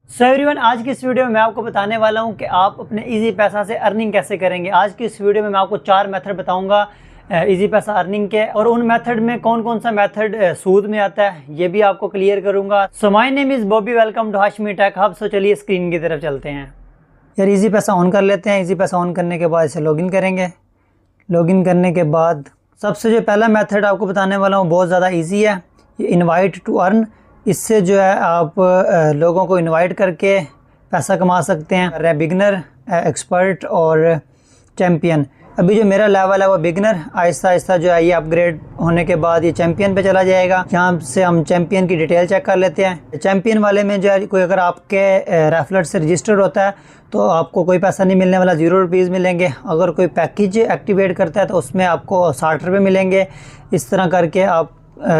So everyone, आज की इस वीडियो में मैं आपको बताने वाला हूं कि आप अपने इजी पैसा से अर्निंग कैसे करेंगे। आज की इस वीडियो में मैं आपको 4 मेथड बताऊंगा इजी पैसा अर्निंग के, और उन मेथड में कौन कौन सा मेथड सूद में आता है ये भी आपको क्लियर करूंगा। So my name is Bobby, welcome to Hashmi tech hub. So चलिए स्क्रीन की तरफ चलते हैं। यार इजी पैसा ऑन कर लेते हैं। इजी पैसा ऑन करने के बाद इसे लॉगिन करेंगे। लॉगिन करने के बाद सबसे जो पहला मेथड आपको बताने वाला हूँ बहुत ज़्यादा ईजी है, ये इन्वाइट टू अर्न। इससे जो है आप लोगों को इनवाइट करके पैसा कमा सकते हैं। बिगनर, एक्सपर्ट और चैम्पियन। अभी जो मेरा लेवल है वो बिगनर, आहिस्ता आहिस्ता जो है ये अपग्रेड होने के बाद ये चैम्पियन पे चला जाएगा। यहाँ से हम चैम्पियन की डिटेल चेक कर लेते हैं। चैम्पियन वाले में जो है कोई अगर आपके रेफरल से रजिस्टर होता है तो आपको कोई पैसा नहीं मिलने वाला, 0 रुपीज़ मिलेंगे। अगर कोई पैकेज एक्टिवेट करता है तो उसमें आपको 60 रुपये मिलेंगे। इस तरह करके आप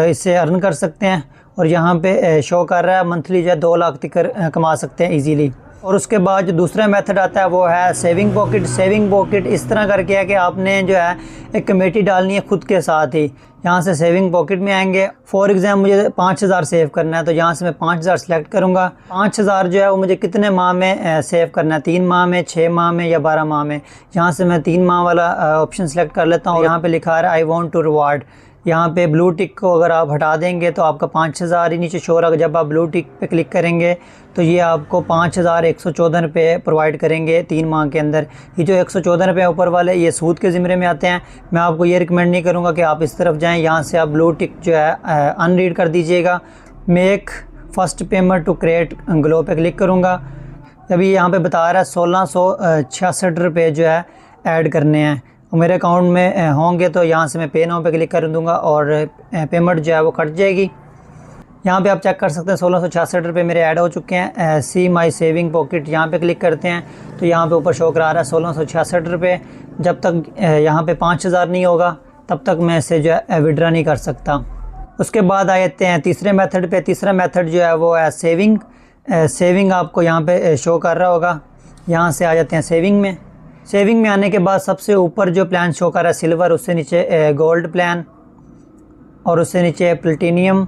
इससे अर्न कर सकते हैं। और यहाँ पे शो कर रहा है मंथली जो है 2 लाख तक कमा सकते हैं इजीली। और उसके बाद जो दूसरा मेथड आता है वो है सेविंग पॉकेट। सेविंग पॉकेट इस तरह करके है कि आपने जो है एक कमेटी डालनी है खुद के साथ ही। यहाँ से सेविंग पॉकेट में आएंगे। फॉर एग्जाम्पल मुझे 5000 सेव करना है तो यहाँ से मैं 5000 सेलेक्ट करूँगा। 5000 जो है वो मुझे कितने माह में सेव करना है, 3 माह में, 6 माह में या 12 माह में। यहाँ से मैं 3 माह वाला ऑप्शन सेलेक्ट कर लेता हूँ। यहाँ पे लिखा है आई वॉन्ट टू रिवार्ड। यहाँ पे ब्लू टिक को अगर आप हटा देंगे तो आपका 5000 ही नीचे शो रहा। जब आप ब्लू टिक पे क्लिक करेंगे तो ये आपको 5114 रुपये प्रोवाइड करेंगे 3 माह के अंदर। ये जो 114 रुपये ऊपर वाले ये सूद के ज़िम्मे में आते हैं। मैं आपको ये रिकमेंड नहीं करूँगा कि आप इस तरफ जाएँ। यहाँ से आप ब्लू टिक जो है अनरीड कर दीजिएगा। Make first payment to create glow pay click करूँगा। अभी यहाँ पे बता रहा है 1666 रुपये जो है ऐड करने हैं और मेरे अकाउंट में होंगे तो यहाँ से मैं पे नाउ पे क्लिक कर दूँगा और पेमेंट जो है वो कट जाएगी। यहाँ पे आप चेक कर सकते हैं 1666 रुपये मेरे ऐड हो चुके हैं। सी माई सेविंग पॉकेट यहाँ पे क्लिक करते हैं तो यहाँ पे ऊपर शो करा रहा है 1666 रुपये। जब तक यहाँ पे 5000 नहीं होगा तब तक मैं इसे जो है विड्रा नहीं कर सकता। उसके बाद आ जाते हैं तीसरे मेथड पे। तीसरा मेथड जो है वो है सेविंग। सेविंग आपको यहाँ पे शो कर रहा होगा। यहाँ से आ जाते हैं सेविंग में। सेविंग में आने के बाद सबसे ऊपर जो प्लान शो कर रहा है सिल्वर, उससे नीचे गोल्ड प्लान, और उससे नीचे प्लेटिनियम,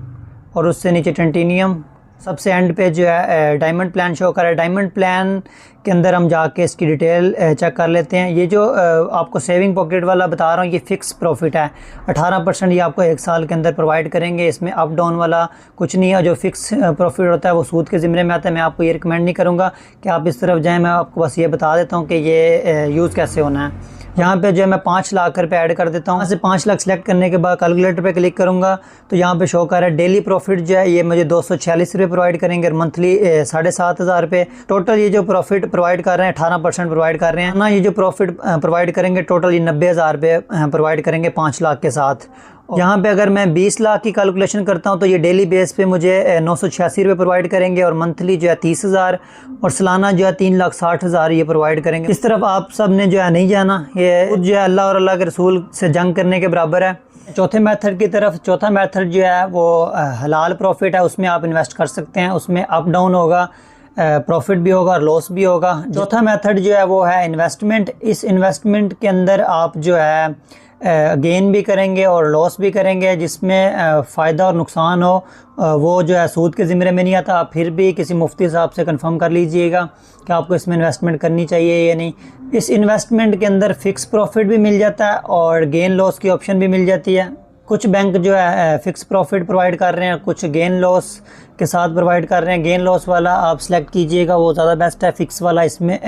और उससे नीचे टेंटिनियम। सबसे एंड पे जो है डायमंड प्लान शो कर रहा है। डायमंड प्लान के अंदर हम जाके इसकी डिटेल चेक कर लेते हैं। ये जो आपको सेविंग पॉकेट वाला बता रहा हूँ ये फ़िक्स प्रॉफिट है। 18% ये आपको 1 साल के अंदर प्रोवाइड करेंगे। इसमें अप डाउन वाला कुछ नहीं है। जो फ़िक्स प्रॉफिट होता है वो सूद के ज़िम्मे में आता है। मैं आपको ये रिकमेंड नहीं करूँगा कि आप इस तरफ जाएँ। मैं आपको बस ये बता देता हूँ कि ये यूज़ कैसे होना है। यहाँ पे जो है मैं 5 लाख रुपये ऐड कर देता हूँ। यहाँ से 5 लाख सेलेक्ट करने के बाद कैलकुलेटर पे क्लिक करूँगा तो यहाँ पे शो कर रहा है डेली प्रॉफिट जो है ये मुझे 246 रुपये प्रोवाइड करेंगे और मंथली 7500 रुपये। टोटल ये जो प्रॉफिट प्रोवाइड कर रहे हैं 18% प्रोवाइड कर रहे हैं ना। ये जो प्रॉफिट प्रोवाइड करेंगे टोटल ये 90,000 रुपये प्रोवाइड करेंगे 5 लाख के साथ। यहाँ पे अगर मैं 20 लाख की कैलकुलेशन करता हूँ तो ये डेली बेस पे मुझे 986 रुपये प्रोवाइड करेंगे और मंथली जो है 30,000 और सालाना जो है 3,60,000 ये प्रोवाइड करेंगे। इस तरफ आप सब ने जो है नहीं जाना, ये जो है अल्लाह और अल्लाह के रसूल से जंग करने के बराबर है। चौथे मेथड की तरफ, चौथा मेथड जो है वो हलाल प्रॉफिट है। उसमें आप इन्वेस्ट कर सकते हैं। उसमें अप डाउन होगा, प्रॉफिट भी होगा और लॉस भी होगा। चौथा मेथड जो है वो है इन्वेस्टमेंट। इस इन्वेस्टमेंट के अंदर आप जो है गेन भी करेंगे और लॉस भी करेंगे। जिसमें फ़ायदा और नुकसान हो वो जो है सूद के ज़िम्मे में नहीं आता। आप फिर भी किसी मुफ्ती साहब से कंफर्म कर लीजिएगा कि आपको इसमें इन्वेस्टमेंट करनी चाहिए या नहीं। इस इन्वेस्टमेंट के अंदर फ़िक्स प्रॉफिट भी मिल जाता है और गेन लॉस की ऑप्शन भी मिल जाती है। कुछ बैंक जो है फ़िक्स प्रॉफिट प्रोवाइड कर रहे हैं, कुछ गेन लॉस के साथ प्रोवाइड कर रहे हैं। गेन लॉस वाला आप सेलेक्ट कीजिएगा, वो ज़्यादा बेस्ट है। फ़िक्स वाला इसमें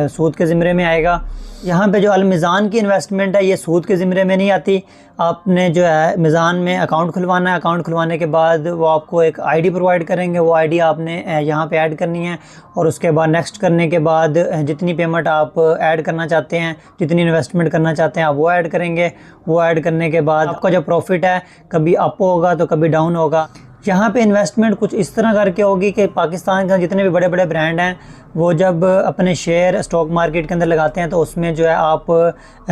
सूद के ज़िम्मे में आएगा। यहाँ पे जो अलमिज़ान की इन्वेस्टमेंट है ये सूद के ज़िम्मे में नहीं आती। आपने जो है मिज़ान में अकाउंट खुलवाना है। अकाउंट खुलवाने के बाद वो आपको एक आईडी प्रोवाइड करेंगे। वो आईडी आपने यहाँ पे ऐड करनी है और उसके बाद नेक्स्ट करने के बाद जितनी पेमेंट आप ऐड करना चाहते हैं, जितनी इन्वेस्टमेंट करना चाहते हैं आप वो ऐड करेंगे। वो ऐड करने के बाद आपका जो प्रॉफिट है कभी अप होगा तो कभी डाउन होगा। यहाँ पे इन्वेस्टमेंट कुछ इस तरह करके होगी कि पाकिस्तान के जितने भी बड़े बड़े ब्रांड हैं वो जब अपने शेयर स्टॉक मार्केट के अंदर लगाते हैं तो उसमें जो है आप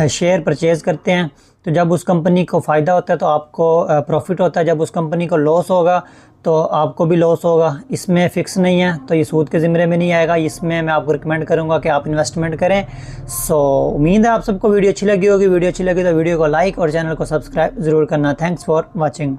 शेयर परचेज़ करते हैं। तो जब उस कंपनी को फ़ायदा होता है तो आपको प्रॉफिट होता है। जब उस कंपनी को लॉस होगा तो आपको भी लॉस होगा। इसमें फ़िक्स नहीं है तो ये सूद के ज़िम्मे में नहीं आएगा। इसमें मैं आपको रिकमेंड करूँगा कि आप इन्वेस्टमेंट करें। सो उम्मीद है आप सबको वीडियो अच्छी लगी होगी। वीडियो अच्छी लगी तो वीडियो को लाइक और चैनल को सब्सक्राइब ज़रूर करना। Thanks for watching.